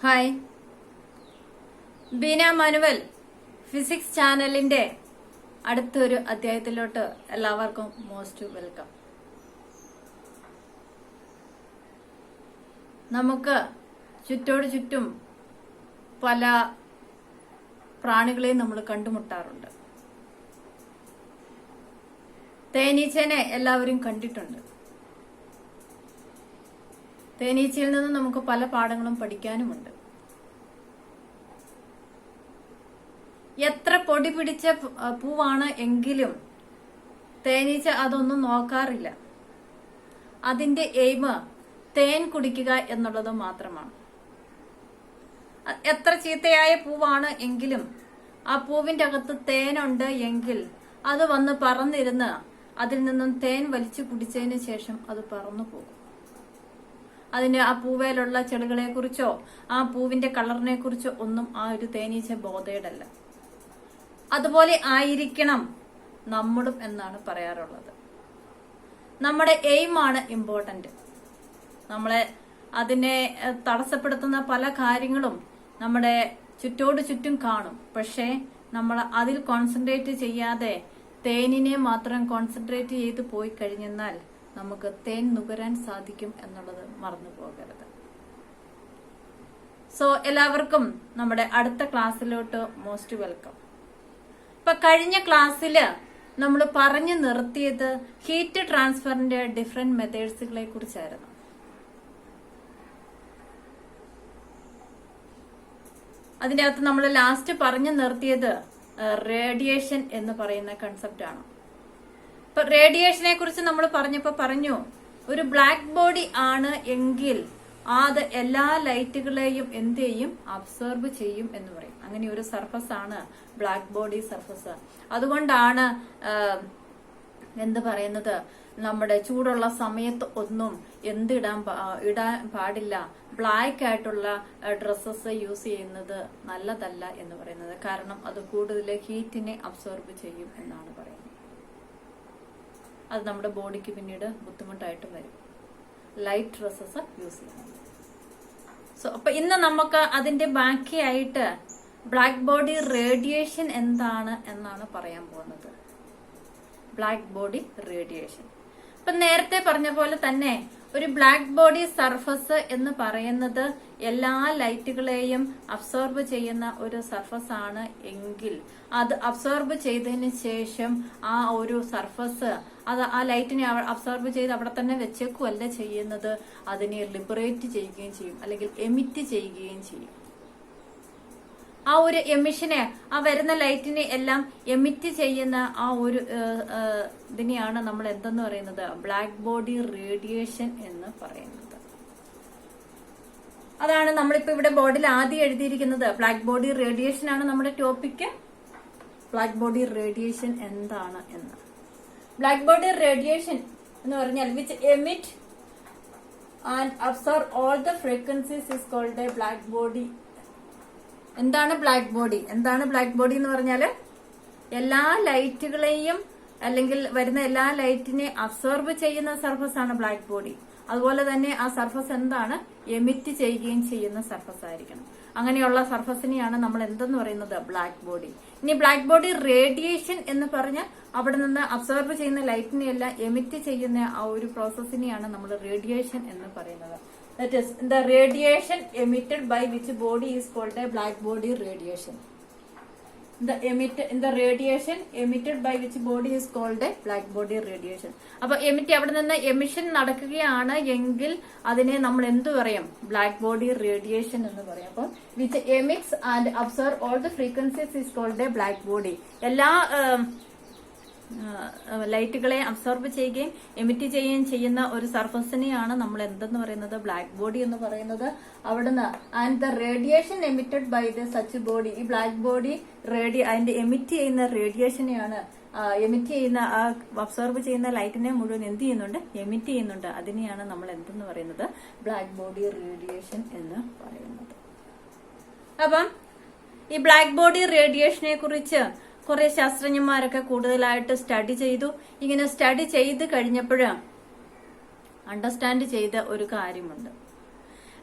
Hi, Beena manual physics ചാനലിന്റെ അടുത്തൊരു അധ്യായത്തിലോട്ട് എല്ലാവർക്കും മോസ്റ്റ് വെൽക്കം. നമുക്ക് ചുറ്റോട് ചുറ്റും പല പ്രാണികളെയും നമ്മൾ കണ്ടുമുട്ടാറുണ്ട്. തേനീച്ചനെ എല്ലാവരും കണ്ടിട്ടുണ്ട്. തേനീച്ചയിൽ നിന്ന് നമുക്ക് പല പാഠങ്ങളും പഠിക്കാനുമുണ്ട്. എത്ര പൊടി പിടിച്ച പൂവാണ് എങ്കിലും തേനീച്ച അതൊന്നും നോക്കാറില്ല. അതിന്റെ എയിമ് തേൻ കുടിക്കുക എന്നുള്ളത് മാത്രമാണ്. എത്ര ചീത്തയായ പൂവാണ് എങ്കിലും ആ പൂവിന്റെ അകത്ത് തേനുണ്ട് എങ്കിൽ അത് വന്ന് പറന്നിരുന്ന് അതിൽ നിന്നും തേൻ വലിച്ചു കുടിച്ചതിന് ശേഷം അത് പറന്നു പോകും. അതിന് ആ പൂവേലുള്ള ചെടികളെ കുറിച്ചോ ആ പൂവിന്റെ കളറിനെ കുറിച്ചോ ഒന്നും ആ ഒരു തേനീച്ച ബോധേഡല്ല. അതുപോലെ ആയിരിക്കണം നമ്മളും എന്നാണ് പറയാറുള്ളത്. നമ്മുടെ എയിമാണ് ഇമ്പോർട്ടന്റ്. നമ്മളെ അതിനെ തടസ്സപ്പെടുത്തുന്ന പല കാര്യങ്ങളും നമ്മുടെ ചുറ്റോട് ചുറ്റും കാണും. പക്ഷേ നമ്മൾ അതിൽ കോൺസെൻട്രേറ്റ് ചെയ്യാതെ തേനിനെ മാത്രം കോൺസെൻട്രേറ്റ് ചെയ്ത് പോയി കഴിഞ്ഞെന്നാൽ നമുക്ക് തേൻ നുകരാൻ സാധിക്കും എന്നുള്ളത് മറന്നു പോകരുത്. സോ എല്ലാവർക്കും നമ്മുടെ അടുത്ത ക്ലാസ്സിലോട്ട് മോസ്റ്റ് വെൽക്കം. ഇപ്പൊ കഴിഞ്ഞ ക്ലാസ്സില് നമ്മൾ പറഞ്ഞു നിർത്തിയത് ഹീറ്റ് ട്രാൻസ്ഫറിന്റെ ഡിഫറെന്റ് മെത്തേഡ്സുകളെ കുറിച്ചായിരുന്നു. അതിന്റെ അകത്ത് നമ്മൾ ലാസ്റ്റ് പറഞ്ഞു നിർത്തിയത് റേഡിയേഷൻ എന്ന് പറയുന്ന കൺസെപ്റ്റ് ആണ്. ഇപ്പൊ റേഡിയേഷനെ കുറിച്ച് നമ്മൾ പറഞ്ഞു ഒരു ബ്ലാക്ക് ബോഡി ആണ് എങ്കിൽ അത് എല്ലാ ലൈറ്റുകളെയും എന്ത് ചെയ്യും, അബ്സോർബ് ചെയ്യും എന്ന് പറയും. അങ്ങനെ ഒരു സർഫസ് ആണ് ബ്ലാക്ക് ബോഡി സർഫസ്. അതുകൊണ്ടാണ് എന്ത് പറയുന്നത്, നമ്മുടെ ചൂടുള്ള സമയത്ത് ഒന്നും ഇടാൻ പാടില്ല, ബ്ലാക്ക് ആയിട്ടുള്ള ഡ്രസ്സസ് യൂസ് ചെയ്യുന്നത് നല്ലതല്ല എന്ന് പറയുന്നത്. കാരണം അത് കൂടുതൽ ഹീറ്റിനെ അബ്സോർബ് ചെയ്യും എന്നാണ് പറയുന്നത്. അത് നമ്മുടെ ബോഡിക്ക് പിന്നീട് ബുദ്ധിമുട്ടായിട്ട് വരും ലൈറ്റ് ഡ്രസ്സസ് യൂസ് ചെയ്യുന്നത്. സോ അപ്പൊ ഇന്ന് നമുക്ക് അതിന്റെ ബാക്കിയായിട്ട് ബ്ലാക്ക് ബോഡി റേഡിയേഷൻ എന്താണ് എന്നാണ് പറയാൻ പോകുന്നത്. ബ്ലാക്ക് ബോഡി റേഡിയേഷൻ ഇപ്പൊ നേരത്തെ പറഞ്ഞ പോലെ തന്നെ ഒരു ബ്ലാക്ക് ബോഡി സർഫസ് എന്ന് പറയുന്നത് എല്ലാ ലൈറ്റുകളെയും അബ്സോർബ് ചെയ്യുന്ന ഒരു സർഫസ് ആണ് എങ്കിൽ അത് അബ്സോർബ് ചെയ്തതിന് ശേഷം ആ ഒരു സർഫസ് അത് ആ ലൈറ്റിനെ അബ്സോർബ് ചെയ്ത് അവിടെ തന്നെ വെച്ചേക്കുമല്ല ചെയ്യുന്നത്, അതിനെ ലിബറേറ്റ് ചെയ്യുകയും ചെയ്യും, അല്ലെങ്കിൽ എമിറ്റ് ചെയ്യുകയും ചെയ്യും. ആ ഒരു എമിഷനെ, ആ വരുന്ന ലൈറ്റിനെ എല്ലാം എമിറ്റ് ചെയ്യുന്ന ആ ഒരു ഇതിനെയാണ് നമ്മൾ എന്തെന്ന് പറയുന്നത്, ബ്ലാക്ക് ബോഡി റേഡിയേഷൻ എന്ന് പറയുന്നത്. അതാണ് നമ്മളിപ്പോ ഇവിടെ ബോർഡിൽ ആദ്യം എഴുതിയിരിക്കുന്നത്. ബ്ലാക്ക് ബോഡി റേഡിയേഷൻ ആണ് നമ്മുടെ ടോപ്പിക്ക്. ബ്ലാക്ക് ബോഡി റേഡിയേഷൻ എന്താണ് എന്ന്. ബ്ലാക്ക് ബോഡി റേഡിയേഷൻ എന്ന് പറഞ്ഞാൽ which emit and absorb all the frequencies is called a black body. എന്താണ് ബ്ലാക്ക് ബോഡി? എന്താണ് ബ്ലാക്ക് ബോഡി എന്ന് പറഞ്ഞാല് എല്ലാ ലൈറ്റുകളെയും അല്ലെങ്കിൽ വരുന്ന എല്ലാ ലൈറ്റിനെ അബ്സോർബ് ചെയ്യുന്ന സർഫസ് ആണ് ബ്ലാക്ക് ബോഡി. അതുപോലെ തന്നെ ആ സർഫസ് എന്താണ്, എമിറ്റ് ചെയ്യുകയും ചെയ്യുന്ന സർഫസ് ആയിരിക്കണം. അങ്ങനെയുള്ള സർഫസിനെയാണ് നമ്മൾ എന്തെന്ന് പറയുന്നത്, ബ്ലാക്ക് ബോഡി. ഇനി ബ്ലാക്ക് ബോഡി റേഡിയേഷൻ എന്ന് പറഞ്ഞാൽ അവിടെ നിന്ന് അബ്സോർബ് ചെയ്യുന്ന ലൈറ്റിനെയെല്ലാം എമിറ്റ് ചെയ്യുന്ന ആ ഒരു പ്രോസസ്സിനെയാണ് നമ്മൾ റേഡിയേഷൻ എന്ന് പറയുന്നത്. That is, the radiation emitted by which body is called a black body radiation. The radiation emitted by which body is called a black body radiation. അപ്പൊ അവിടെ നിന്ന് എമിഷൻ നടക്കുകയാണ് എങ്കിൽ അതിനെ നമ്മൾ എന്ത് പറയും, ബ്ലാക്ക് ബോഡി റേഡിയേഷൻ എന്ന് പറയും. അപ്പൊ which emits and absorb all the frequencies is called a black body. എല്ലാ ലൈറ്റുകളെ അബ്സോർബ് ചെയ്യുകയും എമിറ്റ് ചെയ്യുകയും ചെയ്യുന്ന ഒരു സർഫസിനെയാണ് നമ്മൾ എന്തെന്ന് പറയുന്നത്, ബ്ലാക്ക് ബോഡി എന്ന് പറയുന്നത്. അവിടുന്ന് and the radiation emitted by the such body, ഈ ബ്ലാക്ക് ബോഡി അതിന്റെ എമിറ്റ് ചെയ്യുന്ന റേഡിയേഷനെയാണ്, എമിറ്റ് ചെയ്യുന്ന ആ അബ്സോർബ് ചെയ്യുന്ന ലൈറ്റിനെ മുഴുവൻ എന്ത് ചെയ്യുന്നുണ്ട്, എമിറ്റ് ചെയ്യുന്നുണ്ട്. അതിനെയാണ് നമ്മൾ എന്തെന്ന് പറയുന്നത്, ബ്ലാക്ക് ബോഡി റേഡിയേഷൻ എന്ന് പറയുന്നത്. അപ്പം ഈ ബ്ലാക്ക് ബോഡി റേഡിയേഷനെ കുറിച്ച് കുറെ ശാസ്ത്രജ്ഞന്മാരൊക്കെ കൂടുതലായിട്ട് സ്റ്റഡി ചെയ്തു. ഇങ്ങനെ സ്റ്റഡി ചെയ്ത് കഴിഞ്ഞപ്പോഴ് അണ്ടർസ്റ്റാൻഡ് ചെയ്ത ഒരു കാര്യമുണ്ട്.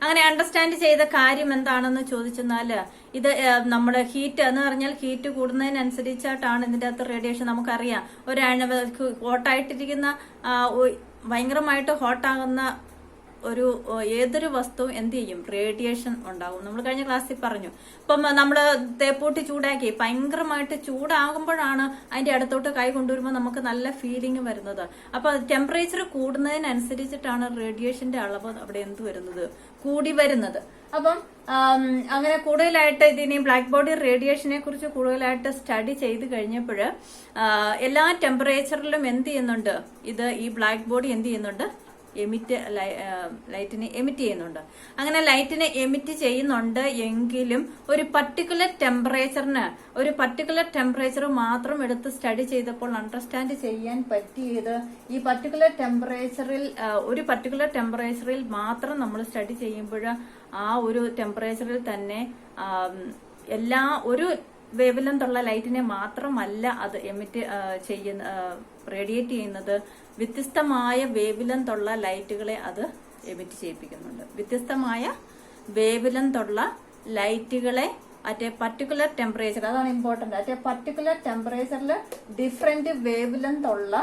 അങ്ങനെ അണ്ടർസ്റ്റാൻഡ് ചെയ്ത കാര്യം എന്താണെന്ന് ചോദിച്ചെന്നാല് ഇത് നമ്മുടെ ഹീറ്റ് എന്ന് പറഞ്ഞാൽ ഹീറ്റ് കൂടുന്നതിനനുസരിച്ചായിട്ടാണ് ഇതിന്റെ അകത്ത് റേഡിയേഷൻ. നമുക്കറിയാം ഹോട്ടായിട്ടിരിക്കുന്ന ഭയങ്കരമായിട്ട് ഹോട്ടാകുന്ന ഏതൊരു വസ്തുവും എന്ത് ചെയ്യും, റേഡിയേഷൻ ഉണ്ടാകും. നമ്മൾ കഴിഞ്ഞ ക്ലാസ്സിൽ പറഞ്ഞു. ഇപ്പം നമ്മള് തേപ്പൂട്ടി ചൂടാക്കി ഭയങ്കരമായിട്ട് ചൂടാകുമ്പോഴാണ് അതിന്റെ അടുത്തോട്ട് കൈ കൊണ്ടുവരുമ്പോൾ നമുക്ക് നല്ല ഫീലിംഗ് വരുന്നത്. അപ്പൊ ടെമ്പറേച്ചർ കൂടുന്നതിനനുസരിച്ചിട്ടാണ് റേഡിയേഷന്റെ അളവ് അവിടെ എന്ത് വരുന്നത്, കൂടി വരുന്നത്. അപ്പം അങ്ങനെ കൂടുതലായിട്ട് ഇതിനെ ബ്ലാക്ക് ബോഡി റേഡിയേഷനെ കുറിച്ച് കൂടുതലായിട്ട് സ്റ്റഡി ചെയ്ത് കഴിഞ്ഞപ്പോൾ എല്ലാ ടെമ്പറേച്ചറിലും എന്ത് ചെയ്യുന്നുണ്ട്, ഈ ബ്ലാക്ക് ബോഡി എന്ത് ചെയ്യുന്നുണ്ട്, ലൈറ്റിനെ എമിറ്റ് ചെയ്യുന്നുണ്ട്. അങ്ങനെ ലൈറ്റിനെ എമിറ്റ് ചെയ്യുന്നുണ്ട് എങ്കിലും ഒരു പർട്ടിക്കുലർ ടെമ്പറേച്ചർ മാത്രം എടുത്ത് സ്റ്റഡി ചെയ്തപ്പോൾ അണ്ടർസ്റ്റാൻഡ് ചെയ്യാൻ പറ്റിയത് ഈ പർട്ടിക്കുലർ ടെമ്പറേച്ചറിൽ മാത്രം നമ്മൾ സ്റ്റഡി ചെയ്യുമ്പോൾ ആ ഒരു ടെമ്പറേച്ചറിൽ തന്നെ ഒരു വേവ് ലെങ്തുള്ള ലൈറ്റിനെ മാത്രമല്ല അത് റേഡിയേറ്റ് ചെയ്യുന്നത്, വ്യത്യസ്തമായ വേവ് ലെങ്തുള്ള ലൈറ്റുകളെ അത് എമിറ്റ് ചെയ്യിപ്പിക്കുന്നുണ്ട്. വ്യത്യസ്തമായ വേവ് ലെങ്തുള്ള ലൈറ്റുകളെ അറ്റ് എ പർട്ടിക്കുലർ ടെമ്പറേച്ചർ, അതാണ് ഇമ്പോർട്ടന്റ്. അറ്റ് എ പർട്ടിക്കുലർ ടെമ്പറേച്ചറിൽ ഡിഫറെന്റ് വേവ് ലെങ്ത് ഉള്ള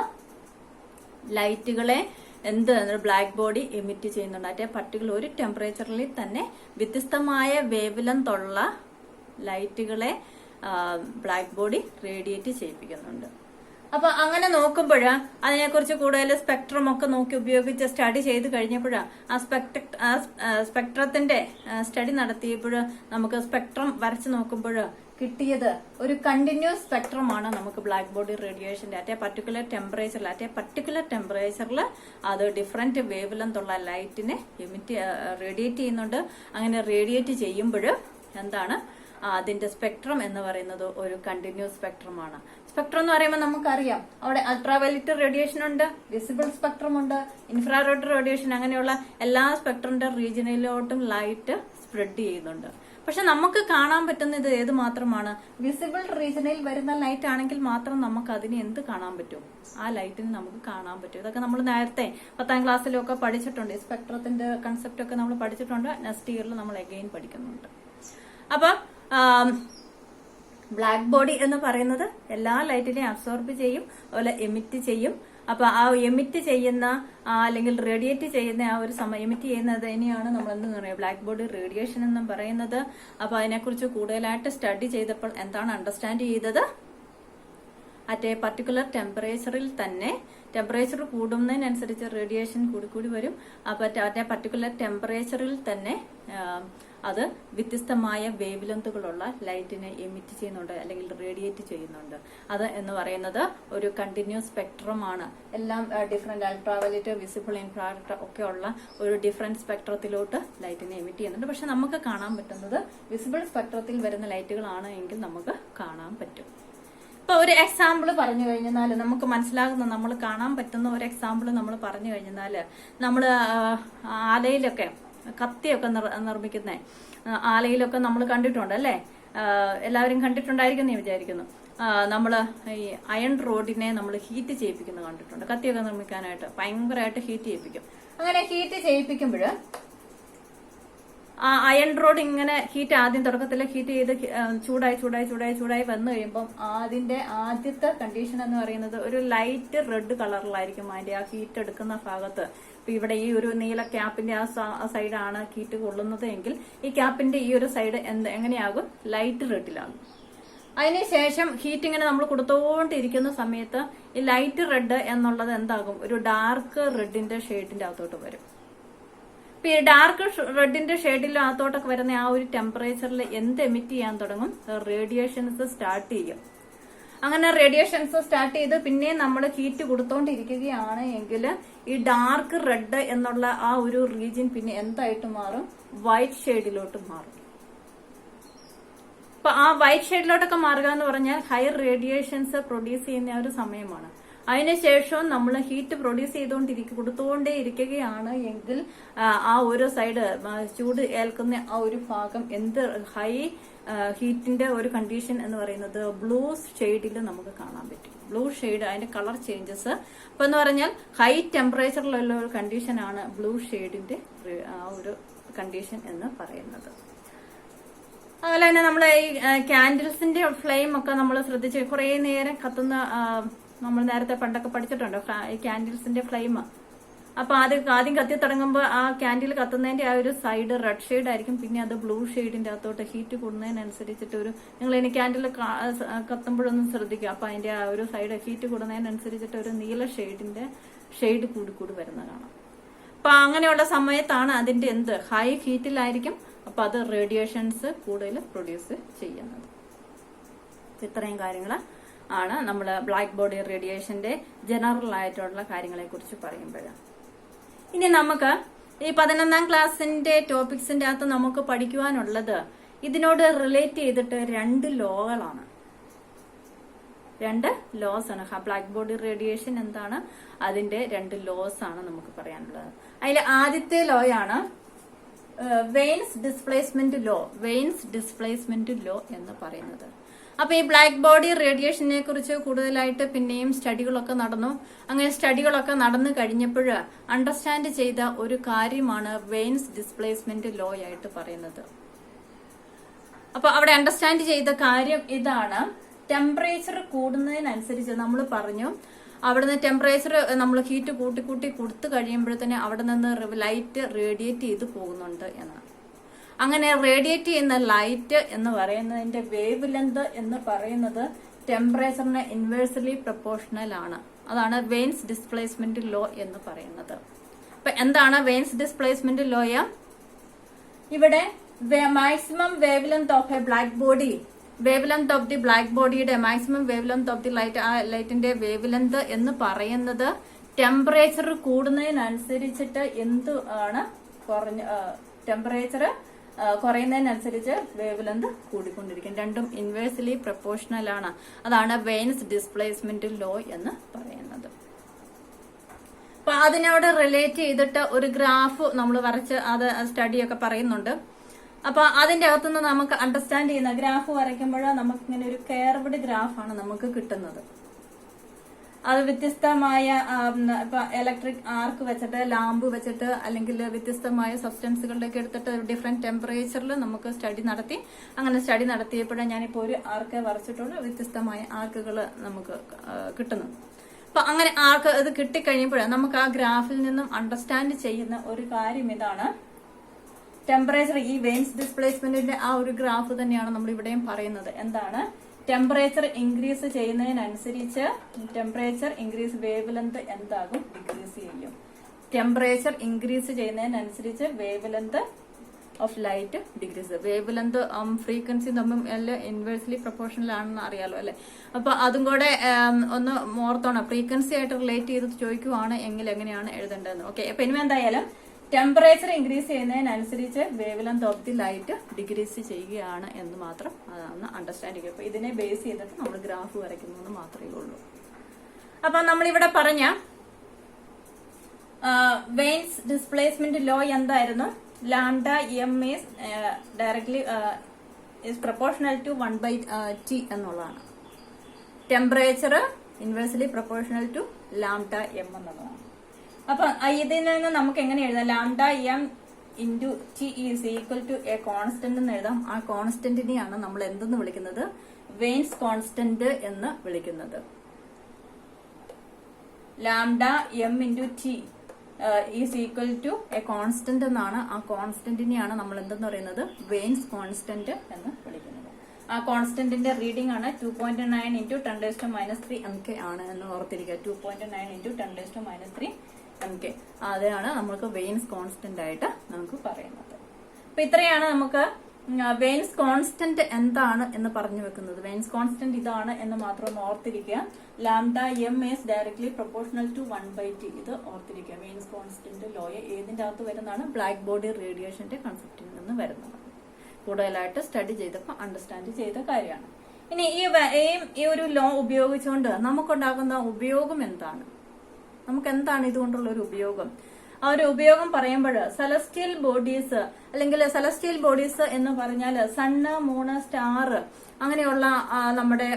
ലൈറ്റുകളെ ബ്ലാക്ക് ബോഡി എമിറ്റ് ചെയ്യുന്നുണ്ട്. അറ്റ് എ പർട്ടിക്കുലർ ഒരു ടെമ്പറേച്ചറിൽ തന്നെ വ്യത്യസ്തമായ വേവ് ലെങ്ത് ഉള്ള ലൈറ്റുകളെ ബ്ലാക്ക് ബോഡി റേഡിയേറ്റ് ചെയ്യിപ്പിക്കുന്നുണ്ട്. അപ്പൊ അങ്ങനെ നോക്കുമ്പോൾ അതിനെക്കുറിച്ച് കൂടുതൽ സ്പെക്ട്രം ഒക്കെ നോക്കി ഉപയോഗിച്ച് സ്റ്റഡി ചെയ്ത് കഴിഞ്ഞപ്പോഴാണ് സ്പെക്ട്രത്തിന്റെ സ്റ്റഡി നടത്തിയപ്പോൾ നമുക്ക് സ്പെക്ട്രം വരച്ച് നോക്കുമ്പോൾ കിട്ടിയത് ഒരു കണ്ടിന്യൂസ് സ്പെക്ട്രമാണ് നമുക്ക് ബ്ലാക്ക് ബോഡി റേഡിയേഷന്റെ. അറ്റ് എ പർട്ടിക്കുലർ ടെമ്പറേച്ചറിൽ അത് ഡിഫറെന്റ് വേവ് ലെങ്തുള്ള ലൈറ്റിനെ റേഡിയേറ്റ് ചെയ്യുന്നുണ്ട്. അങ്ങനെ റേഡിയേറ്റ് ചെയ്യുമ്പോൾ എന്താണ് അതിന്റെ സ്പെക്ട്രം എന്ന് പറയുന്നത് ഒരു കണ്ടിന്യൂസ് സ്പെക്ട്രമാണ്. സ്പെക്ട്രം എന്ന് പറയുമ്പോൾ നമുക്കറിയാം അവിടെ അൾട്രാവയലറ്റ് റേഡിയേഷൻ ഉണ്ട്, വിസിബിൾ സ്പെക്ട്രം ഉണ്ട്, ഇൻഫ്രാറെഡ് റേഡിയേഷൻ, അങ്ങനെയുള്ള എല്ലാ സ്പെക്ട്രന്റെ റീജിയനിലോട്ടും ലൈറ്റ് സ്പ്രെഡ് ചെയ്യുന്നുണ്ട്. പക്ഷെ നമുക്ക് കാണാൻ പറ്റുന്നത് ഏത് മാത്രമാണ്, വിസിബിൾ റീജിയനിൽ വരുന്ന ലൈറ്റ് ആണെങ്കിൽ മാത്രം നമുക്ക് അതിന് എന്ത് കാണാൻ പറ്റും, ആ ലൈറ്റിന് നമുക്ക് കാണാൻ പറ്റും. ഇതൊക്കെ നമ്മൾ നേരത്തെ 10ാം ക്ലാസ്സിലൊക്കെ പഠിച്ചിട്ടുണ്ട്. സ്പെക്ട്രത്തിന്റെ കൺസെപ്റ്റ് ഒക്കെ നമ്മൾ പഠിച്ചിട്ടുണ്ട്. നെക്സ്റ്റ് ഇയറിൽ നമ്മൾ അഗെയിൻ പഠിക്കുന്നുണ്ട്. അപ്പൊ ബ്ലാക്ക് ബോഡി എന്ന് പറയുന്നത് എല്ലാ ലൈറ്റിനെയും അബ്സോർബ് ചെയ്യും, അതുപോലെ എമിറ്റ് ചെയ്യും. അപ്പൊ ആ എമിറ്റ് ചെയ്യുന്ന അല്ലെങ്കിൽ റേഡിയേറ്റ് ചെയ്യുന്ന ആ ഒരു എമിറ്റ് ചെയ്യുന്നത് തന്നെയാണ് നമ്മൾ എന്തെന്ന് പറയുക ബ്ലാക്ക് ബോഡി റേഡിയേഷൻ എന്നും പറയുന്നത്. അപ്പൊ അതിനെക്കുറിച്ച് കൂടുതലായിട്ട് സ്റ്റഡി ചെയ്തപ്പോൾ എന്താണ് അണ്ടർസ്റ്റാൻഡ് ചെയ്തത്, അറ്റ് എ പർട്ടിക്കുലർ ടെമ്പറേച്ചറിൽ തന്നെ ടെമ്പറേച്ചർ കൂടുന്നതിനനുസരിച്ച് റേഡിയേഷൻ കൂടി വരും. അപ്പൊ അറ്റ് എ പർട്ടിക്കുലർ ടെമ്പറേച്ചറിൽ തന്നെ അത് വ്യത്യസ്തമായ വേവ് ലെങ്തുകളുള്ള ലൈറ്റിനെ എമിറ്റ് ചെയ്യുന്നുണ്ട് അല്ലെങ്കിൽ റേഡിയേറ്റ് ചെയ്യുന്നുണ്ട്. അത് എന്ന് പറയുന്നത് ഒരു കണ്ടിന്യൂസ് സ്പെക്ട്രമാണ്. എല്ലാം ഡിഫറെന്റ് അൾട്രാവയലറ്റ്, വിസിബിൾ, ഇൻഫ്രാറെഡ് ഒക്കെ ഉള്ള ഒരു ഡിഫറെന്റ് സ്പെക്ട്രത്തിലോട്ട് ലൈറ്റിനെ എമിറ്റ് ചെയ്യുന്നുണ്ട്. പക്ഷെ നമുക്ക് കാണാൻ പറ്റുന്നത് വിസിബിൾ സ്പെക്ട്രത്തിൽ വരുന്ന ലൈറ്റുകളാണ് എങ്കിൽ നമുക്ക് കാണാൻ പറ്റും. ഇപ്പൊ ഒരു എക്സാമ്പിൾ പറഞ്ഞു കഴിഞ്ഞാൽ നമുക്ക് മനസ്സിലാകുന്ന, നമ്മൾ കാണാൻ പറ്റുന്ന ഒരു എക്സാമ്പിൾ നമ്മൾ പറഞ്ഞു കഴിഞ്ഞാൽ, നമ്മള് ആലയിലൊക്കെ കത്തിയൊക്കെ നിർമ്മിക്കുന്ന ആലയിലൊക്കെ നമ്മൾ കണ്ടിട്ടുണ്ട് അല്ലേ, എല്ലാവരും കണ്ടിട്ടുണ്ടായിരിക്കും എന്ന് വിചാരിക്കുന്നു. നമ്മള് ഈ അയൺ റോഡിനെ നമ്മൾ ഹീറ്റ് ചെയ്യിപ്പിക്കുന്നത് കണ്ടിട്ടുണ്ട്. കത്തിയൊക്കെ നിർമ്മിക്കാനായിട്ട് ഭയങ്കരമായിട്ട് ഹീറ്റ് ചെയ്യിപ്പിക്കും. അങ്ങനെ ഹീറ്റ് ചെയ്യിപ്പിക്കുമ്പോൾ ആ അയൺ റോഡ് ഇങ്ങനെ ഹീറ്റ് ആദ്യം തുടക്കത്തിൽ ഹീറ്റ് ചെയ്ത് ചൂടായി വന്നു കഴിയുമ്പോൾ അതിന്റെ ആദ്യത്തെ കണ്ടീഷൻ എന്ന് പറയുന്നത് ഒരു ലൈറ്റ് റെഡ് കളറിലായിരിക്കും അതിന്റെ ആ ഹീറ്റ് എടുക്കുന്ന ഭാഗത്ത്. ഇപ്പൊ ഇവിടെ ഈ ഒരു നീല ക്യാപ്പിന്റെ ആ സൈഡാണ് ഹീറ്റ് കൊള്ളുന്നത് എങ്കിൽ ഈ ക്യാപ്പിന്റെ ഈ ഒരു സൈഡ് എങ്ങനെയാകും, ലൈറ്റ് റെഡിലാകും. അതിനുശേഷം ഹീറ്റ് ഇങ്ങനെ നമ്മൾ കൊടുത്തോണ്ടിരിക്കുന്ന സമയത്ത് ഈ ലൈറ്റ് റെഡ് എന്നുള്ളത് എന്താകും, ഒരു ഡാർക്ക് റെഡിന്റെ ഷെയ്ഡിന്റെ അകത്തോട്ട് വരും. ഇപ്പൊ ഈ ഡാർക്ക് റെഡിന്റെ ഷെയ്ഡിന്റെ അകത്തോട്ടൊക്കെ വരുന്ന ആ ഒരു ടെമ്പറേച്ചറിൽ എന്ത് എമിറ്റ് ചെയ്യാൻ തുടങ്ങും, റേഡിയേഷൻസ് സ്റ്റാർട്ട് ചെയ്യും. അങ്ങനെ റേഡിയേഷൻസ് സ്റ്റാർട്ട് ചെയ്ത് പിന്നെ നമ്മൾ ഹീറ്റ് കൊടുത്തോണ്ടിരിക്കുകയാണ് എങ്കിൽ ഈ ഡാർക്ക് റെഡ് എന്നുള്ള ആ ഒരു റീജിയൻ പിന്നെ എന്തായിട്ട് മാറും, വൈറ്റ് ഷെയ്ഡിലോട്ട് മാറും. അപ്പൊ ആ വൈറ്റ് ഷെയ്ഡിലോട്ടൊക്കെ മാറുക എന്ന് പറഞ്ഞാൽ ഹയർ റേഡിയേഷൻസ് പ്രൊഡ്യൂസ് ചെയ്യുന്ന ഒരു സമയമാണ്. അതിനുശേഷം നമ്മൾ ഹീറ്റ് പ്രൊഡ്യൂസ് കൊടുത്തുകൊണ്ടേ ഇരിക്കുകയാണ് എങ്കിൽ ആ ഒരു സൈഡ് ചൂട് ഏൽക്കുന്ന ആ ഒരു ഭാഗം എന്ത് ഹൈ ഹീറ്റിന്റെ ഒരു കണ്ടീഷൻ എന്ന് പറയുന്നത് ബ്ലൂ ഷെയ്ഡിൽ നമുക്ക് കാണാൻ പറ്റും. ബ്ലൂ ഷെയ്ഡ് അതിന്റെ കളർ ചേഞ്ചസ് അപ്പൊ എന്ന് പറഞ്ഞാൽ ഹൈ ടെമ്പറേച്ചറിലുള്ള ഒരു കണ്ടീഷനാണ് ബ്ലൂ ഷെയ്ഡിന്റെ ആ ഒരു കണ്ടീഷൻ എന്ന് പറയുന്നത്. അതുപോലെ തന്നെ നമ്മൾ ഈ കാൻഡിൽസിന്റെ ഫ്ലെയിം ഒക്കെ നമ്മൾ ശ്രദ്ധിച്ച് കുറെ നേരം കത്തുന്ന, നമ്മൾ നേരത്തെ പണ്ടൊക്കെ പഠിച്ചിട്ടുണ്ടോ ഈ കാൻഡിൽസിന്റെ ഫ്ലെയിം. അപ്പൊ ആദ്യം കത്തി തുടങ്ങുമ്പോൾ ആ കാൻഡിൽ കത്തുന്നതിന്റെ ആ ഒരു സൈഡ് റെഡ് ഷെയ്ഡ് ആയിരിക്കും, പിന്നെ അത് ബ്ലൂ ഷെയ്ഡിന്റെ അകത്തോട്ട് ഹീറ്റ് കൂടുന്നതിനനുസരിച്ചിട്ട് നിങ്ങൾ ഇനി കാൻഡിൽ കത്തുമ്പോഴൊന്നും ശ്രദ്ധിക്കുക. അപ്പൊ അതിന്റെ ആ ഒരു സൈഡ് ഹീറ്റ് കൂടുന്നതിനനുസരിച്ചിട്ട് ഒരു നീല ഷെയ്ഡ് കൂടി വരുന്ന കാണാം. അപ്പൊ അങ്ങനെയുള്ള സമയത്താണ് അതിന്റെ ഹൈ ഹീറ്റിലായിരിക്കും, അപ്പൊ അത് റേഡിയേഷൻസ് കൂടുതൽ പ്രൊഡ്യൂസ് ചെയ്യുന്നത്. ഇത്രയും കാര്യങ്ങൾ ആണ് നമ്മൾ ബ്ലാക്ക് ബോഡി റേഡിയേഷന്റെ ജനറൽ ആയിട്ടുള്ള കാര്യങ്ങളെ കുറിച്ച് പറയുമ്പോൾ. ഇനി നമുക്ക് ഈ 11ാം ക്ലാസ്സിന്റെ ടോപ്പിക്സിന്റെ അകത്ത് നമുക്ക് പഠിക്കുവാനുള്ളത് ഇതിനോട് റിലേറ്റ് ചെയ്തിട്ട് 2 ലോകളാണ്. 2 ലോസ് ആണ്. ബ്ലാക്ക് ബോഡി റേഡിയേഷൻ എന്താണ്, അതിന്റെ 2 ലോസ് ആണ് നമുക്ക് പറയാനുള്ളത്. അതിൽ ആദ്യത്തെ ലോയാണ് വെയിൻസ് ഡിസ്പ്ലേസ്മെന്റ് ലോ എന്ന് പറയുന്നത്. അപ്പൊ ഈ ബ്ലാക്ക് ബോഡി റേഡിയേഷനെ കുറിച്ച് കൂടുതലായിട്ട് പിന്നെയും സ്റ്റഡികളൊക്കെ നടന്നു. അങ്ങനെ സ്റ്റഡികളൊക്കെ നടന്നു കഴിഞ്ഞപ്പോൾ അണ്ടർസ്റ്റാൻഡ് ചെയ്ത ഒരു കാര്യമാണ് വെയിൻസ് ഡിസ്പ്ലേസ്മെന്റ് ലോ ആയിട്ട് പറയുന്നത്. അപ്പൊ അവിടെ അണ്ടർസ്റ്റാൻഡ് ചെയ്ത കാര്യം ഇതാണ്, ടെമ്പറേച്ചർ കൂടുന്നതിനനുസരിച്ച് നമ്മൾ പറഞ്ഞു അവിടുന്ന് ടെമ്പറേച്ചർ നമ്മൾ ഹീറ്റ് കൂട്ടി കൊടുത്തു കഴിയുമ്പോഴത്തേന് അവിടെ നിന്ന് ലൈറ്റ് റേഡിയേറ്റ് ചെയ്ത് പോകുന്നുണ്ട് എന്നാണ്. അങ്ങനെ റേഡിയേറ്റ് ചെയ്യുന്ന ലൈറ്റ് എന്ന് പറയുന്നതിന്റെ വേവ് ലെങ്ത് എന്ന് പറയുന്നത് ടെമ്പറേച്ചറിന് ഇൻവേഴ്സ്ലി പ്രൊപ്പോർഷണൽ ആണ്. അതാണ് വെയിൻസ് ഡിസ്പ്ലേസ്മെന്റ് ലോ എന്ന് പറയുന്നത്. അപ്പൊ എന്താണ് വെയിൻസ് ഡിസ്പ്ലേസ്മെന്റ് ലോ? ഇവിടെ maximum wavelength of a black body, wavelength of the black ബോഡിയുടെ maximum wavelength of the light, ആ ലൈറ്റിന്റെ വേവ് ലെങ്ത് എന്ന് പറയുന്നത് ടെമ്പറേച്ചർ കൂടുന്നതിനനുസരിച്ചിട്ട് ടെമ്പറേച്ചർ കുറയുന്നതിനനുസരിച്ച് വേവ് ലെങ്ത് കൂടിക്കൊണ്ടിരിക്കും. രണ്ടും ഇൻവേഴ്സ്ലി പ്രൊപ്പോർഷണൽ ആണ്. അതാണ് വെയിൻസ് ഡിസ്പ്ലേസ്മെന്റ് ലോ എന്ന് പറയുന്നത്. അപ്പൊ അതിനോട് റിലേറ്റ് ചെയ്തിട്ട് ഒരു ഗ്രാഫ് നമ്മൾ വരച്ച് അത് സ്റ്റഡിയൊക്കെ പറയുന്നുണ്ട്. അപ്പൊ അതിന്റെ അകത്തുനിന്ന് നമുക്ക് അണ്ടർസ്റ്റാൻഡ് ചെയ്യുന്ന ഗ്രാഫ് വരയ്ക്കുമ്പോൾ നമുക്ക് ഇങ്ങനെ ഒരു കർവ്ഡ് ഗ്രാഫാണ് നമുക്ക് കിട്ടുന്നത്. അത് വ്യത്യസ്തമായ ഇപ്പൊ ഇലക്ട്രിക് ആർക്ക് വെച്ചിട്ട്, ലാമ്പ് വെച്ചിട്ട്, അല്ലെങ്കിൽ വ്യത്യസ്തമായ സബ്സ്റ്റൻസുകളിലേക്ക് എടുത്തിട്ട് ഡിഫറെന്റ് ടെമ്പറേച്ചറിൽ നമുക്ക് സ്റ്റഡി നടത്തി. അങ്ങനെ സ്റ്റഡി നടത്തിയപ്പോഴേ ഞാനിപ്പോ ഒരു ആർക്ക് വരച്ചിട്ടുള്ള വ്യത്യസ്തമായ ആർക്കുകൾ നമുക്ക് കിട്ടുന്നു. അപ്പൊ അങ്ങനെ ആർക്ക് ഇത് കിട്ടിക്കഴിയുമ്പോഴേ നമുക്ക് ആ ഗ്രാഫിൽ നിന്നും അണ്ടർസ്റ്റാൻഡ് ചെയ്യുന്ന ഒരു കാര്യം ഇതാണ്, ടെമ്പറേച്ചർ ഈ വെയിൻസ് ഡിസ്പ്ലേസ്മെന്റിന്റെ ആ ഒരു ഗ്രാഫ് തന്നെയാണ് നമ്മൾ ഇവിടെയും പറയുന്നത്. എന്താണ്, ടെമ്പറേച്ചർ ഇൻക്രീസ് ചെയ്യുന്നതിനനുസരിച്ച് ടെമ്പറേച്ചർ ഇൻക്രീസ് വേവ് ലെങ്ത് എന്താകും, ഡിക്രീസ് ചെയ്യും. ടെമ്പറേച്ചർ ഇൻക്രീസ് ചെയ്യുന്നതിനനുസരിച്ച് wavelength of light decrease. Wavelength frequency തമ്മിൽ എല്ലാം ഇൻവേഴ്സ്ലി പ്രൊപ്പോർഷണൽ ആണെന്ന് അറിയാലോ അല്ലെ. അപ്പൊ അതും കൂടെ ഒന്ന് ഓർത്തോണം, ഫ്രീക്വൻസി ആയിട്ട് റിലേറ്റ് ചെയ്ത് ചോദിക്കുവാണ് എങ്കിൽ എങ്ങനെയാണ് എഴുതേണ്ടതെന്ന്. ഓക്കെ, അപ്പൊ ഇനി എന്തായാലും ടെമ്പറേച്ചർ ഇൻക്രീസ് ചെയ്യുന്നതിനനുസരിച്ച് wavelength of the light decrease ചെയ്യുകയാണ് എന്ന് മാത്രം അതാണ് അണ്ടർസ്റ്റാൻഡ് ചെയ്യുക. അപ്പൊ ഇതിനെ ബേസ് ചെയ്തിട്ട് നമ്മൾ ഗ്രാഫ് വരയ്ക്കുന്നത് മാത്രമേ ഉള്ളൂ. അപ്പൊ നമ്മളിവിടെ പറഞ്ഞ വെയിൻസ് ഡിസ്പ്ലേസ്മെന്റ് ലോ എന്തായിരുന്നു? Lambda m is directly is proportional to 1/T എന്നുള്ളതാണ്. Temperature inversely proportional to lambda m എന്നുള്ളതാണ്. അപ്പൊ ഇതിൽ നിന്ന് നമുക്ക് എങ്ങനെ എഴുതാം? Lambda m into T is equal to a constant എന്ന് എഴുതാം. ആ കോൺസ്റ്റന്റിനെയാണ് നമ്മൾ എന്തെന്ന് വിളിക്കുന്നത്? വെയിൻസ് കോൺസ്റ്റന്റ് എന്ന് വിളിക്കുന്നത്. Lambda m into T is equal to a constant എന്നാണ്. ആ കോൺസ്റ്റന്റിനെയാണ് നമ്മൾ എന്തെന്ന് പറയുന്നത്? വെയിൻസ് കോൺസ്റ്റന്റ് എന്ന് വിളിക്കുന്നത്. ആ കോൺസ്റ്റന്റിന്റെ റീഡിംഗ് ആണ് 2.9 × 10⁻³ mK ആണ് എന്ന് ഓർത്തിരിക്കുക. 2.9 × 10⁻³ mK അതാണ് നമുക്ക് വെയിൻസ് കോൺസ്റ്റന്റ് ആയിട്ട് നമുക്ക് പറയുന്നത്. അപ്പൊ ഇത്രയാണ് നമുക്ക് വെയിൻസ് കോൺസ്റ്റന്റ് എന്താണ് എന്ന് പറഞ്ഞു വെക്കുന്നത്. വെയിൻസ് കോൺസ്റ്റന്റ് ഇതാണ് എന്ന് മാത്രം ഒന്ന് ഓർത്തിരിക്കുക. Lambda m is directly proportional to 1/T. ഇത് ഓർത്തിരിക്കുക. വെയിൻസ് കോൺസ്റ്റന്റ് ലോയെ ഏതിന്റെ അകത്ത് വരുന്നതാണ്? ബ്ലാക്ക് ബോഡി റേഡിയേഷന്റെ കൺസെപ്റ്റിൽ നിന്ന് വരുന്നതാണ്. കൂടുതലായിട്ട് സ്റ്റഡി ചെയ്തപ്പോൾ അണ്ടർസ്റ്റാൻഡ് ചെയ്ത കാര്യമാണ്. ഇനി ഈ ഒരു ലോ ഉപയോഗിച്ചുകൊണ്ട് നമുക്കുണ്ടാകുന്ന ഉപയോഗം എന്താണ്? നമുക്ക് എന്താണ് ഇതുകൊണ്ടുള്ള ഒരു ഉപയോഗം? ആ ഒരു ഉപയോഗം പറയുമ്പോൾ സെലസ്റ്റിയൽ ബോഡീസ് അല്ലെങ്കിൽ സെലസ്റ്റിയൽ ബോഡീസ് എന്ന് പറഞ്ഞാൽ സണ്ണ്, മൂണ്, സ്റ്റാർ അങ്ങനെയുള്ള നമ്മുടെ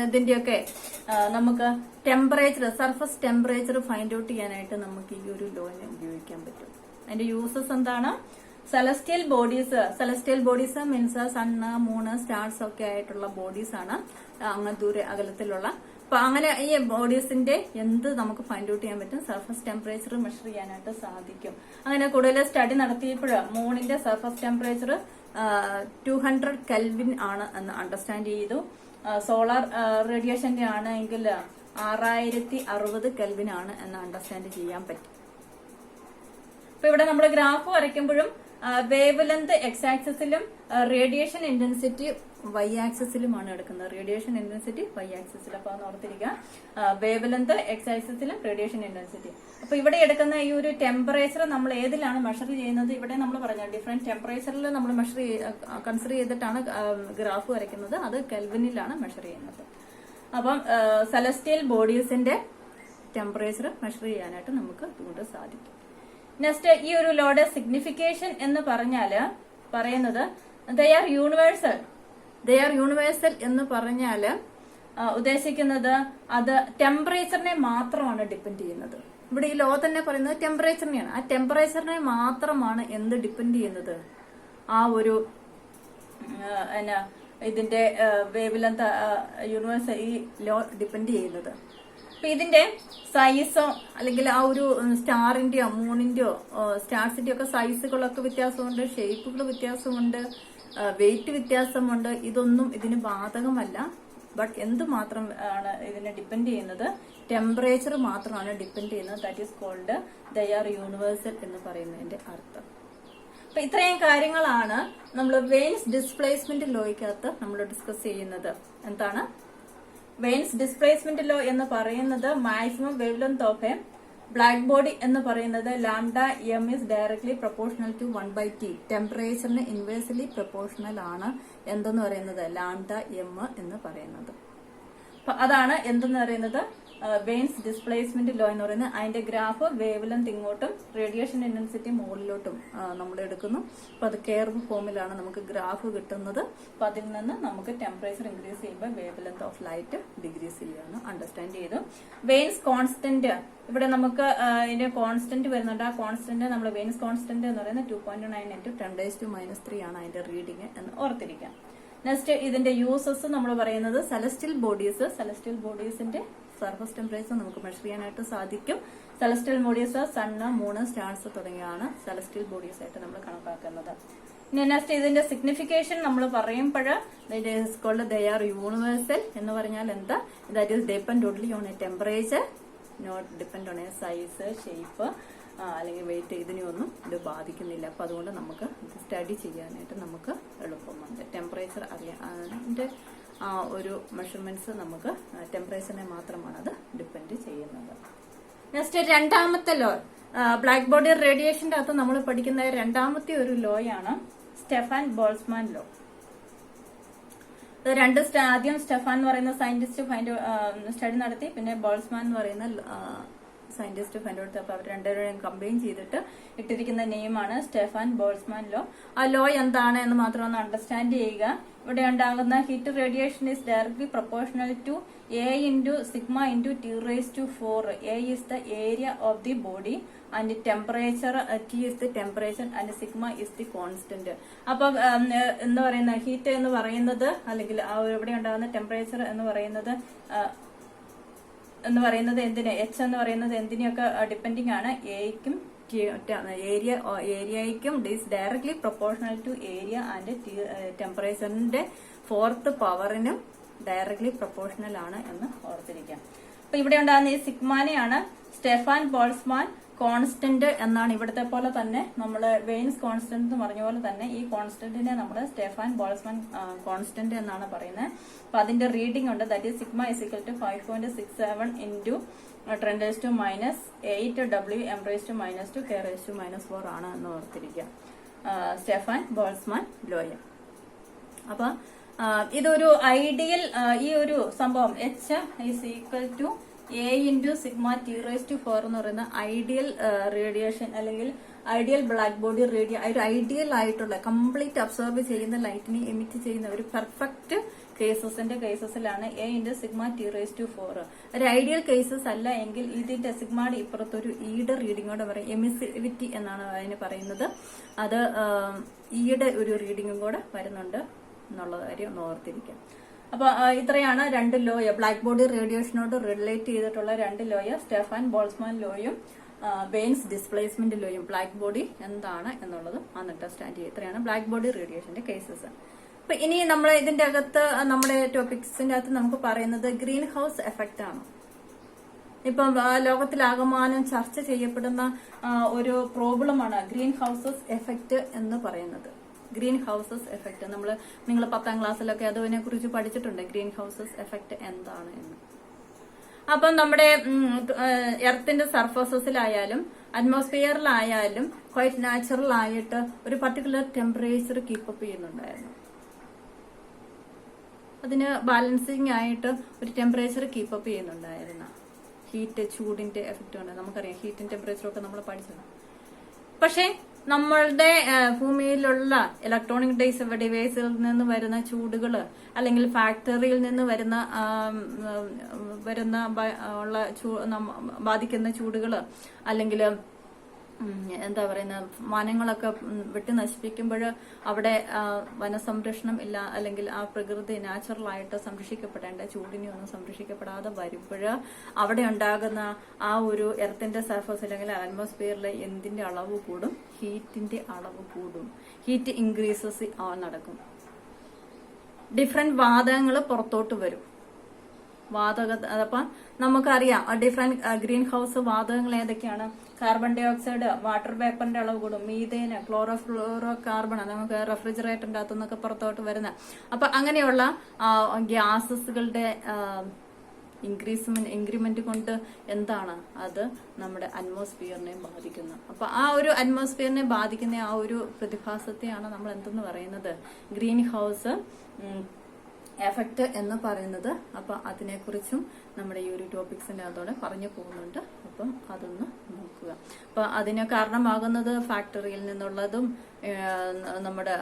ഇതിന്റെയൊക്കെ നമുക്ക് temperature, surface temperature find out ചെയ്യാനായിട്ട് നമുക്ക് ഈ ഒരു ലോനെ ഉപയോഗിക്കാൻ പറ്റും. അതിന്റെ യൂസസ് എന്താണ്? Celestial bodies means sun, moon, stars ഒക്കെ ആയിട്ടുള്ള ബോഡീസ് ആണ്. അങ്ങ് ദൂരെ അകലത്തിലുള്ള. അപ്പൊ അങ്ങനെ ഈ ബോഡീസിന്റെ എന്ത് നമുക്ക് ഫൈൻഡ് ഔട്ട് ചെയ്യാൻ പറ്റും? സർഫസ് ടെമ്പറേച്ചർ മെഷർ ചെയ്യാനായിട്ട് സാധിക്കും. അങ്ങനെ കൂടുതൽ സ്റ്റഡി നടത്തിയപ്പോൾ മൂണിന്റെ സർഫസ് ടെമ്പറേച്ചർ 200 കെൽവിൻ ആണ് എന്ന് അണ്ടർസ്റ്റാൻഡ് ചെയ്തു. സോളാർ റേഡിയേഷന്റെ ആണെങ്കിൽ 6060 കെൽവിൻ ആണ് എന്ന് അണ്ടർസ്റ്റാൻഡ് ചെയ്യാൻ പറ്റും. അപ്പൊ ഇവിടെ നമ്മൾ ഗ്രാഫ് വരയ്ക്കുമ്പോഴും വേവ് ലെന്ത് എക്സ് ആക്സിസിലും റേഡിയേഷൻ ഇന്റൻസിറ്റി വൈ ആക്സിസിലുമാണ് എടുക്കുന്നത്. റേഡിയേഷൻ ഇന്റൻസിറ്റി വൈ ആക്സിസിൽ. അപ്പൊ അത് ഓർത്തിരിക്കുക. വേവ് ലെന്ത് എക്സ് ആക്സിസിലും റേഡിയേഷൻ ഇന്റൻസിറ്റി. അപ്പൊ ഇവിടെ എടുക്കുന്ന ഈ ഒരു ടെമ്പറേച്ചർ നമ്മൾ ഏതിലാണ് മെഷർ ചെയ്യുന്നത്? ഇവിടെ നമ്മൾ പറഞ്ഞ ഡിഫറെന്റ് ടെമ്പറേച്ചറിൽ നമ്മൾ കൺസിഡർ ചെയ്തിട്ടാണ് ഗ്രാഫ് വരയ്ക്കുന്നത്. അത് കെൽവിനിലാണ് മെഷർ ചെയ്യുന്നത്. അപ്പം സെലസ്റ്റിയൽ ബോഡീസിന്റെ ടെമ്പറേച്ചർ മെഷർ ചെയ്യാനായിട്ട് നമുക്ക് ഇതുകൊണ്ട് സാധിക്കും. നെക്സ്റ്റ്, ഈ ഒരു ലോയുടെ സിഗ്നിഫിക്കേഷൻ എന്ന് പറയുന്നത് ദേ ആർ യൂണിവേഴ്സൽ എന്ന് പറഞ്ഞാല് ഉദ്ദേശിക്കുന്നത് അത് ടെമ്പറേച്ചറിനെ മാത്രമാണ് ഡിപ്പെൻഡ് ചെയ്യുന്നത്. ഇവിടെ ഈ ലോ തന്നെ പറയുന്നത് ടെമ്പറേച്ചറിനെയാണ്. ആ ടെമ്പറേച്ചറിനെ മാത്രമാണ് എന്ത് ഡിപ്പെൻഡ് ചെയ്യുന്നത്? ആ ഒരു ഇതിന്റെ വേവ് ലെന്ത് യൂണിവേഴ്സൽ ഈ ലോ ഡിപ്പെൻഡ് ചെയ്യുന്നത്. അപ്പൊ ഇതിന്റെ സൈസോ അല്ലെങ്കിൽ ആ ഒരു സ്റ്റാറിന്റെയോ മൂണിന്റെയോ സ്റ്റാർസിന്റെയോ ഒക്കെ സൈസുകളൊക്കെ വ്യത്യാസമുണ്ട്, ഷേപ്പുകൾ വ്യത്യാസമുണ്ട്, വെയിറ്റ് വ്യത്യാസമുണ്ട്. ഇതൊന്നും ഇതിന് ബാധകമല്ല. ബട്ട് എന്ത് മാത്രം ആണ് ഇതിനെ ഡിപ്പെൻഡ് ചെയ്യുന്നത്? ടെമ്പറേച്ചർ മാത്രമാണ് ഡിപ്പെൻഡ് ചെയ്യുന്നത്. That is called they are universal എന്ന് പറയുന്നതിന്റെ അർത്ഥം. അപ്പൊ ഇത്രയും കാര്യങ്ങളാണ് നമ്മൾ വെയിൻസ് ഡിസ്പ്ലേസ്മെന്റ് ലോയ്ക്കകത്ത് നമ്മൾ ഡിസ്കസ് ചെയ്യുന്നത്. എന്താണ് വെയിൻസ് ഡിസ്പ്ലേസ്മെന്റ് ലോ എന്ന് പറയുന്നത്? Maximum wavelength of a black body എന്ന് പറയുന്നത് lambda m is directly proportional to 1/T. ടെമ്പറേച്ചറിന് ഇൻവേഴ്സ്ലി പ്രൊപ്പോർഷണൽ ആണ് എന്തെന്ന് പറയുന്നത്? ലാംഡ എം എന്ന് പറയുന്നത്. അപ്പൊ അതാണ് എന്തെന്ന് പറയുന്നത് വെയിൻസ് ഡിസ്പ്ലേസ്മെന്റ് ലോ എന്ന് പറയുന്നത്. അതിന്റെ ഗ്രാഫ് വേവ് ലെങ്ത് ഇങ്ങോട്ടും റേഡിയേഷൻ ഇന്റൻസിറ്റി മുകളിലോട്ടും നമ്മൾ എടുക്കുന്നു. അപ്പൊ അത് കർവ് ഫോമിലാണ് നമുക്ക് ഗ്രാഫ് കിട്ടുന്നത്. അപ്പൊ അതിൽ നിന്ന് നമുക്ക് ടെമ്പറേച്ചർ ഇൻക്രീസ് ചെയ്യുമ്പോൾ wave length of light degrees ചെയ്യുമെന്ന് അണ്ടർസ്റ്റാൻഡ് ചെയ്തു. വെയിൻസ് കോൺസ്റ്റന്റ്, ഇവിടെ നമുക്ക് ഇതിന്റെ കോൺസ്റ്റന്റ് വരുന്നുണ്ട്. ആ കോൺസ്റ്റന്റ് നമ്മൾ വെയിൻസ് കോൺസ്റ്റന്റ് എന്ന് പറയുന്നത് 2.9 × 10⁻³ ആണ് അതിന്റെ റീഡിങ് എന്ന് ഓർത്തിരിക്കാം. നെക്സ്റ്റ്, ഇതിന്റെ യൂസസ് നമ്മൾ പറയുന്നത് സെലസ്റ്റിയൽ ബോഡീസിന്റെ സർഫസ് ടെമ്പറേച്ചർ നമുക്ക് മെഷർ ചെയ്യാനായിട്ട് സാധിക്കും. Celestial bodies sun, moon, stars തുടങ്ങിയാണ് സെലസ്റ്റിയൽ ബോഡീസ് ആയിട്ട് നമ്മൾ കണക്കാക്കുന്നത്. നെക്സ്റ്റ്, ഇതിന്റെ സിഗ്നിഫിക്കേഷൻ നമ്മൾ പറയുമ്പോൾ ദേ ആർ യൂണിവേഴ്സൽ എന്ന് പറഞ്ഞാൽ എന്താ? That is depend only on a temperature, not depend on a size, shape അല്ലെങ്കിൽ വെയിറ്റ്. ഇതിനെയൊന്നും ഇത് ബാധിക്കുന്നില്ല. അപ്പൊ അതുകൊണ്ട് നമുക്ക് ഇത് സ്റ്റഡി ചെയ്യാനായിട്ട് നമുക്ക് എളുപ്പമുണ്ട്. ടെമ്പറേച്ചർ അതിന്റെ ഒരു മെഷർമെന്റ്സ് നമുക്ക് ടെമ്പറേച്ചറിനെ മാത്രമാണ് അത് ഡിപ്പെൻഡ് ചെയ്യുന്നത്. നെക്സ്റ്റ്, രണ്ടാമത്തെ ലോ ബ്ലാക്ക് ബോഡി റേഡിയേഷന്റെ അകത്ത് നമ്മൾ പഠിക്കുന്ന രണ്ടാമത്തെ ഒരു ലോയാണ് സ്റ്റെഫാൻ ബോൾസ്മാൻ ലോ. ആദ്യം സ്റ്റെഫാൻ എന്ന് പറയുന്ന സയന്റിസ്റ്റ് സ്റ്റഡി നടത്തി, പിന്നെ ബോൾസ്മാൻ എന്ന് പറയുന്ന സയന്റിസ്റ്റ് ഫൈൻഡ് ഔട്ട്. അപ്പൊ അവർ രണ്ടുപേരും കമ്പൈൻ ചെയ്തിട്ട് ഇട്ടിരിക്കുന്ന നെയിമാണ് സ്റ്റെഫാൻ ബോൾസ്മാൻ ലോ. ആ ലോ എന്താണ് എന്ന് മാത്രം ഒന്ന് അണ്ടർസ്റ്റാൻഡ് ചെയ്യുക. ഇവിടെ ഉണ്ടാകുന്ന heat radiation is directly proportional to A × sigma × T⁴. A is the area of the body and temperature, T is the temperature and sigma is the constant. അപ്പൊ എന്താ പറയുന്ന ഹീറ്റ് എന്ന് പറയുന്നത് അല്ലെങ്കിൽ ഇവിടെ ഉണ്ടാകുന്ന ടെമ്പറേച്ചർ എന്ന് പറയുന്നത് എന്തിന്? H എന്ന് പറയുന്നത് എന്തിനെയൊക്കെ ഡിപ്പെൻഡിങ് ആണ്? ഏരിയക്കും is directly proportional to area and ടെമ്പറേച്ചറിന്റെ 4th പവറിനും ഡയറക്ട്ലി പ്രൊപ്പോർഷണൽ ആണ് എന്ന് ഓർത്തിരിക്കാം. അപ്പൊ ഇവിടെ ഉണ്ടാകുന്ന ഈ സിഗ്മാനെയാണ് സ്റ്റെഫാൻ ബോൾസ്മാൻ കോൺസ്റ്റന്റ് എന്നാണ്. ഇവിടത്തെ പോലെ തന്നെ നമ്മൾ വെയിൻസ് കോൺസ്റ്റന്റ് എന്ന് പറഞ്ഞ പോലെ തന്നെ ഈ കോൺസ്റ്റന്റിനെ നമ്മൾ സ്റ്റെഫാൻ ബോൾസ്മാൻ കോൺസ്റ്റന്റ് എന്നാണ് പറയുന്നത്. അപ്പൊ അതിന്റെ റീഡിംഗ് ഉണ്ട്. ദാറ്റ് ഈസ് സിഗ്മ = 5.67 × 10⁻8 Wm⁻²K⁻⁻4 ആണ് എന്ന് ഓർത്തിരിക്കുക സ്റ്റെഫാൻ ബോൾസ്മാൻ ലോയ. അപ്പൊ ഇതൊരു ഐഡിയൽ ഈ ഒരു സംഭവം H = A into sigma T raise to 4 എന്ന് പറയുന്ന ഐഡിയൽ റേഡിയേഷൻ അല്ലെങ്കിൽ ഐഡിയൽ ബ്ലാക്ക് ബോഡി ഒരു ഐഡിയൽ ആയിട്ടുള്ള കംപ്ലീറ്റ് അബ്സോർബ് ചെയ്യുന്ന ലൈറ്റിനെ എമിറ്റ് ചെയ്യുന്ന ഒരു പെർഫെക്റ്റ് കേസസിലാണ് A into sigma T raise to 4. ഒരു ഐഡിയൽ കേസസ് അല്ല എങ്കിൽ ഇതിന്റെ സിഗ്മയുടെ ഇപ്പുറത്തൊരു ഈയുടെ റീഡിങ്ങോടെ പറയും, എമിസിവിറ്റി എന്നാണ് അതിന് പറയുന്നത്. അത് ഈയുടെ ഒരു റീഡിങ്ങും കൂടെ വരുന്നുണ്ട് എന്നുള്ള കാര്യം ഒന്ന് ഓർത്തിരിക്കാം. അപ്പൊ ഇത്രയാണ് രണ്ട് ലോയ, ബ്ലാക്ക് ബോഡി റേഡിയേഷനോട് റിലേറ്റ് ചെയ്തിട്ടുള്ള രണ്ട് ലോയ, സ്റ്റെഫാൻ ബോൾസ്മാൻ ലോയും വെയിൻസ് ഡിസ്പ്ലേസ്മെന്റ് ലോയും. ബ്ലാക്ക് ബോഡി എന്താണ് എന്നുള്ളത് അണ്ടർസ്റ്റാൻഡ് ചെയ്യുക. ഇത്രയാണ് ബ്ലാക്ക് ബോഡി റേഡിയേഷന്റെ കേസസ്. അപ്പൊ ഇനി നമ്മൾ ഇതിന്റെ അകത്ത് നമ്മുടെ ടോപ്പിക്സിന്റെ അകത്ത് നമുക്ക് പറയുന്നത് ഗ്രീൻ ഹൗസ് എഫക്റ്റ് ആണ്. ഇപ്പം ലോകത്തിലാകമാനം ചർച്ച ചെയ്യപ്പെടുന്ന ഒരു പ്രോബ്ലമാണ് ഗ്രീൻ ഹൗസസ് എഫക്റ്റ് എന്ന് പറയുന്നത്. ഗ്രീൻ ഹൗസസ് എഫക്റ്റ് നിങ്ങൾ 10ാം ക്ലാസ്സിലൊക്കെ അതിനെ കുറിച്ച് പഠിച്ചിട്ടുണ്ട്, ഗ്രീൻ ഹൗസസ് എഫക്റ്റ് എന്താണ് എന്ന്. അപ്പം നമ്മുടെ എർത്തിന്റെ സർഫസസിലായാലും അറ്റ്മോസ്ഫിയറിലായാലും ക്വൈറ്റ് നാച്ചുറൽ ആയിട്ട് ഒരു പർട്ടിക്കുലർ ടെമ്പറേച്ചർ കീപ്പപ്പ് ചെയ്യുന്നുണ്ടായിരുന്നു. അതിന് ബാലൻസിങ് ആയിട്ട് ഒരു ടെമ്പറേച്ചർ കീപ്പപ്പ് ചെയ്യുന്നുണ്ടായിരുന്നു. ഹീറ്റ്, ചൂടിന്റെ എഫക്റ്റ് കൊണ്ട് നമുക്കറിയാം, ഹീറ്റും ടെമ്പറേച്ചറും ഒക്കെ നമ്മൾ പഠിച്ചത്. പക്ഷെ നമ്മളുടെ ഭൂമിയിലുള്ള ഇലക്ട്രോണിക് ഡിവൈസിൽ നിന്ന് വരുന്ന ചൂടുകള്, അല്ലെങ്കിൽ ഫാക്ടറിയിൽ നിന്ന് ബാധിക്കുന്ന ചൂടുകള്, അല്ലെങ്കിൽ എന്താ പറയുന്ന വനങ്ങളൊക്കെ വെട്ടി നശിപ്പിക്കുമ്പോൾ അവിടെ വനസംരക്ഷണം ഇല്ല, അല്ലെങ്കിൽ ആ പ്രകൃതി നാച്ചുറൽ ആയിട്ട് സംരക്ഷിക്കപ്പെടേണ്ട ചൂടിനെ ഒന്നും സംരക്ഷിക്കപ്പെടാതെ വരുമ്പോൾ അവിടെ ഉണ്ടാകുന്ന ആ ഒരു എർത്തിന്റെ സർഫസ് അല്ലെങ്കിൽ അറ്റ്മോസ്ഫിയറിലെ എന്തിന്റെ അളവ് കൂടും? ഹീറ്റിന്റെ അളവ് കൂടും. ഹീറ്റ് ഇൻക്രീസസ് നടക്കും. ഡിഫറെന്റ് വാതകങ്ങൾ പുറത്തോട്ട് വരും. അപ്പം നമുക്കറിയാം ഡിഫറെന്റ് ഗ്രീൻ ഹൗസ് വാതകങ്ങൾ ഏതൊക്കെയാണ്? കാർബൺ ഡൈ ഓക്സൈഡ്, വാട്ടർ വേപ്പറിന്റെ അളവ് കൂടും, മീഥേന്, ക്ലോറോഫ്ലോറോ കാർബൺ, നമുക്ക് റെഫ്രിജറേറ്ററിന്റെ അകത്തുനിന്നൊക്കെ പുറത്തോട്ട് വരുന്ന. അപ്പൊ അങ്ങനെയുള്ള ഗ്യാസസുകളുടെ ഇൻക്രിമെന്റ് കൊണ്ട് എന്താണ് അത് നമ്മുടെ അറ്റ്മോസ്ഫിയറിനെ ബാധിക്കുന്നു. അപ്പൊ ആ ഒരു അറ്റ്മോസ്ഫിയറിനെ ബാധിക്കുന്ന ആ ഒരു പ്രതിഭാസത്തെയാണ് നമ്മൾ എന്തെന്ന് പറയുന്നത്? ഗ്രീൻ ഹൗസ് എഫക്റ്റ് എന്ന് പറയുന്നത്. അപ്പൊ അതിനെക്കുറിച്ചും നമ്മുടെ ഈ ഒരു ടോപ്പിക്സിന്റെ അതോടെ പറഞ്ഞു പോകുന്നുണ്ട്. അപ്പം അതൊന്ന് നോക്കുക. അപ്പൊ അതിന് കാരണമാകുന്നത് ഫാക്ടറിയിൽ നിന്നുള്ളതും നമ്മുടെ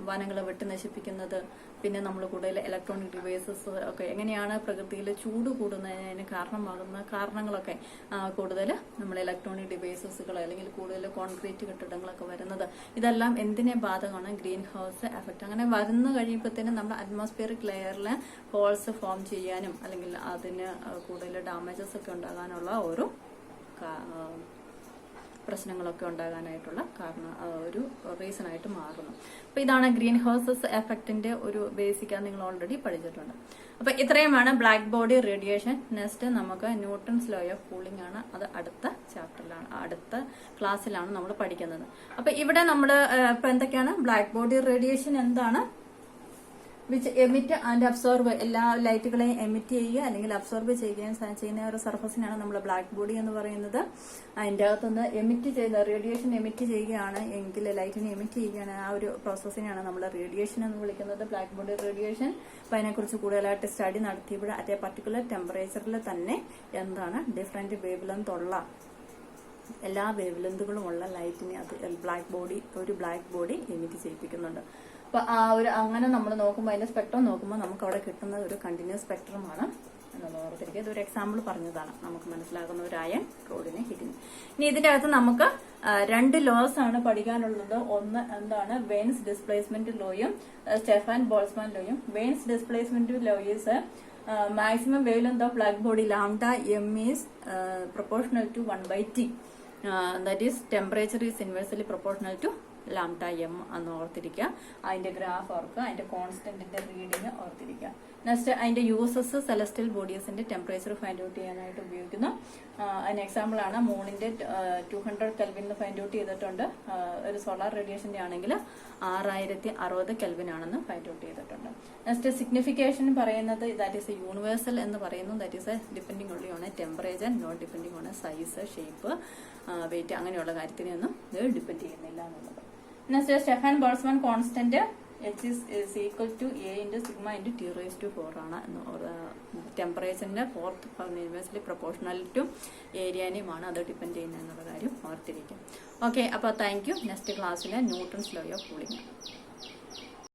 വനങ്ങൾ വെട്ടി നശിപ്പിക്കുന്നത്, പിന്നെ നമ്മൾ കൂടുതൽ ഇലക്ട്രോണിക് ഡിവൈസസ് ഒക്കെ എങ്ങനെയാണ് പ്രകൃതിയിൽ ചൂട് കൂടുന്നതിന് കാരണമാകുന്ന കാരണങ്ങളൊക്കെ കൂടുതൽ നമ്മൾ ഇലക്ട്രോണിക് ഡിവൈസസുകൾ, അല്ലെങ്കിൽ കൂടുതൽ കോൺക്രീറ്റ് കെട്ടിടങ്ങളൊക്കെ വരുന്നത്, ഇതെല്ലാം എന്തിനെ ബാധകമാണ്? Green house effect. അങ്ങനെ വരുന്നു കഴിയുമ്പോഴത്തേനും നമ്മുടെ അറ്റ്മോസ്ഫിയറിക് ലെയറിൽ ഹോൾസ് ഫോം ചെയ്യാനും, അല്ലെങ്കിൽ അതിന് കൂടുതൽ ഡാമേജസ് ഒക്കെ ഉണ്ടാകാനുള്ള ഓരോ പ്രശ്നങ്ങളൊക്കെ ഉണ്ടാകാനായിട്ടുള്ള ഒരു റീസൺ ആയിട്ട് മാറുന്നു. അപ്പൊ ഇതാണ് ഗ്രീൻ ഹൗസസ് എഫക്റ്റിന്റെ ഒരു ബേസിക്, നിങ്ങൾ ഓൾറെഡി പഠിച്ചിട്ടുണ്ട്. അപ്പൊ ഇത്രയുമാണ് ബ്ലാക്ക് ബോഡി റേഡിയേഷൻ. നെക്സ്റ്റ് നമുക്ക് ന്യൂട്ടൺസ് ലോ ഓഫ് കൂളിംഗ് ആണ്. അത് അടുത്ത ചാപ്റ്ററിലാണ്, അടുത്ത ക്ലാസ്സിലാണ് നമ്മൾ പഠിക്കുന്നത്. അപ്പൊ ഇവിടെ നമ്മൾ ഇപ്പൊ എന്തൊക്കെയാണ്? ബ്ലാക്ക് ബോഡി റേഡിയേഷൻ എന്താണ്? വിച്ച് എമിറ്റ് ആൻഡ് അബ്സോർബ്, എല്ലാ ലൈറ്റുകളെയും എമിറ്റ് ചെയ്യുക അല്ലെങ്കിൽ അബ്സോർബ് ചെയ്യുന്ന ഒരു സർഫസിനാണ് നമ്മൾ ബ്ലാക്ക് ബോഡി എന്ന് പറയുന്നത്. അതിന്റെ അകത്തുനിന്ന് എമിറ്റ് ചെയ്ത റേഡിയേഷൻ എമിറ്റ് ചെയ്യുകയാണ് എങ്കിൽ, ലൈറ്റിനെ എമിറ്റ് ചെയ്യുകയാണ്, ആ ഒരു പ്രോസസ്സിനെയാണ് നമ്മൾ റേഡിയേഷൻ എന്ന് വിളിക്കുന്നത്, ബ്ലാക്ക് ബോഡി റേഡിയേഷൻ. അപ്പൊ അതിനെക്കുറിച്ച് കൂടുതലായിട്ട് സ്റ്റഡി നടത്തിയപ്പോൾ അറ്റ് എ പർട്ടിക്കുലർ ടെമ്പറേച്ചറിൽ തന്നെ എന്താണ് ഡിഫറെന്റ് വേവ് ലെങ്ത് ഉള്ള എല്ലാ വേവ് ലെങ്തുകളും ഉള്ള ലൈറ്റിനെ അത് ബ്ലാക്ക് ബോഡി എമിറ്റ് ചെയ്യിപ്പിക്കുന്നുണ്ട്. അപ്പൊ ആ ഒരു അങ്ങനെ നമ്മൾ നോക്കുമ്പോൾ അതിന്റെ സ്പെക്ട്രം നോക്കുമ്പോൾ നമുക്ക് അവിടെ കിട്ടുന്നത് ഒരു കണ്ടിന്യൂസ് സ്പെക്ട്രമാണ് എന്നുള്ളത് ഓർത്തിരിക്കുക. ഇതൊരു എക്സാമ്പിൾ പറഞ്ഞതാണ്, നമുക്ക് മനസ്സിലാകുന്ന ഒരു അയൺ റോഡിനെ ഹിറ്റിന്. ഇനി ഇതിന്റെ അകത്ത് നമുക്ക് രണ്ട് ലോസ് ആണ് പഠിക്കാനുള്ളത്. ഒന്ന് എന്താണ്? വെയിൻസ് ഡിസ്പ്ലേസ്മെന്റ് ലോയും സ്റ്റെഫാൻ ബോൾസ്മാൻ ലോയും. Wien's displacement law is maximum wavelength of black body lambda m is proportional to 1/t. That is temperature is inversely proportional to lambda m എന്ന് ഓർത്തിരിക്കുക. അതിന്റെ ഗ്രാഫ് ഓർക്കുക, അതിന്റെ കോൺസ്റ്റന്റിന്റെ റീഡിങ് ഓർത്തിരിക്കുക. നെക്സ്റ്റ് അതിന്റെ യൂസസ് സെലസ്റ്റിയൽ ബോഡീസിന്റെ ടെമ്പറേച്ചർ ഫൈൻഡ് ഔട്ട് ചെയ്യാനായിട്ട് ഉപയോഗിക്കുന്നു. അതിന് എക്സാമ്പിൾ ആണ് മൂണിന്റെ 200 കെൽവിൻ ഫൈൻഡ് ഔട്ട് ചെയ്തിട്ടുണ്ട്. ഒരു സോളാർ റേഡിയേഷന്റെ ആണെങ്കിൽ 6060 കെൽവിൻ ആണെന്ന് ഫൈൻഡ് ഔട്ട് ചെയ്തിട്ടുണ്ട്. നെക്സ്റ്റ് സിഗ്നിഫിക്കേഷൻ പറയുന്നത് ദാറ്റ് ഈസ് എ യൂണിവേഴ്സൽ എന്ന് പറയുന്നു. That is a depending only on a temperature, not depending on a size, shape, weight, അങ്ങനെയുള്ള കാര്യത്തിനൊന്നും ഇത് ഡിപ്പെൻഡ് ചെയ്യുന്നില്ല എന്നുള്ളത്. Next Stefan Boltzmann constant H is equal to A into sigma into T raised to 4 ആണ്. ടെമ്പറേച്ചറിന്റെ fourth inversely proportional to ഏരിയനെയുമാണ് അത് depend ചെയ്യുന്നത് എന്നുള്ള കാര്യം ഓർത്തിരിക്കും. ഓക്കെ, അപ്പോൾ താങ്ക് യു. നെക്സ്റ്റ് ക്ലാസ്സിലെ ന്യൂട്ടൺസ് ലോ ഓഫ് കൂളിംഗ്.